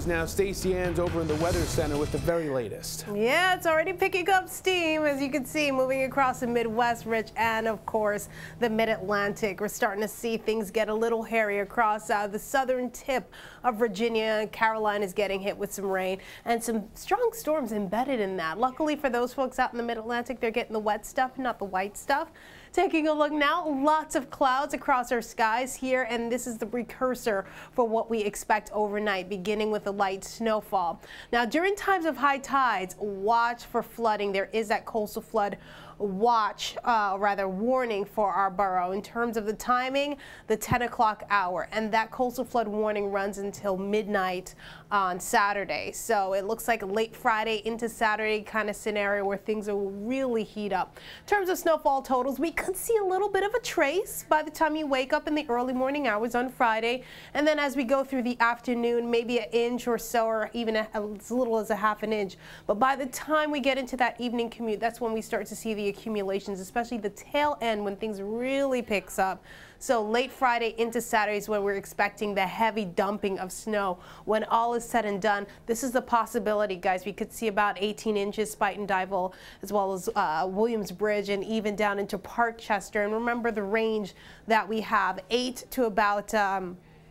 Now, Stacey Ann's over in the Weather Center with the very latest. Yeah, it's already picking up steam, as you can see, moving across the Midwest, Rich, and of course the Mid-Atlantic. We're starting to see things get a little hairy across the southern tip of Virginia. And Carolina is getting hit with some rain and some strong storms embedded in that. Luckily for those folks out in the Mid-Atlantic, they're getting the wet stuff, not the white stuff. Taking a look now, lots of clouds across our skies here, and this is the precursor for what we expect overnight, beginning with a light snowfall. Now, during times of high tides, watch for flooding. There is that coastal flood warning for our borough. In terms of the timing, the 10 o'clock hour, and that coastal flood warning runs until midnight on Saturday. So it looks like a late Friday into Saturday kind of scenario where things will really heat up. In terms of snowfall totals, we could see a little bit of a trace by the time you wake up in the early morning hours on Friday, and then as we go through the afternoon, maybe an inch or so, or even as little as a half an inch. But by the time we get into that evening commute, that's when we start to see the accumulations, especially the tail end when things really picks up. So late Friday into Saturday is when we're expecting the heavy dumping of snow. When all is said and done, this is the possibility, guys. We could see about 18 inches Spuyten Duyvil, as well as Williamsbridge, and even down into Parkchester. And remember the range that we have, 8 to about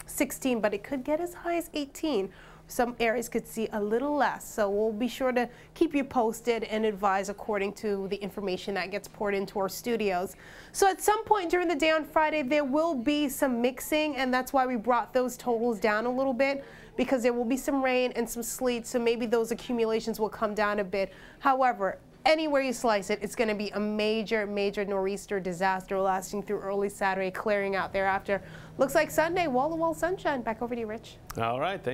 16, but it could get as high as 18. Some areas could see a little less, so we'll be sure to keep you posted and advise according to the information that gets poured into our studios. So at some point during the day on Friday, there will be some mixing, and that's why we brought those totals down a little bit, because there will be some rain and some sleet, so maybe those accumulations will come down a bit. However, anywhere you slice it, it's going to be a major nor'easter disaster lasting through early Saturday, clearing out thereafter. Looks like Sunday, wall-to-wall sunshine. Back over to you, Rich. All right, thanks.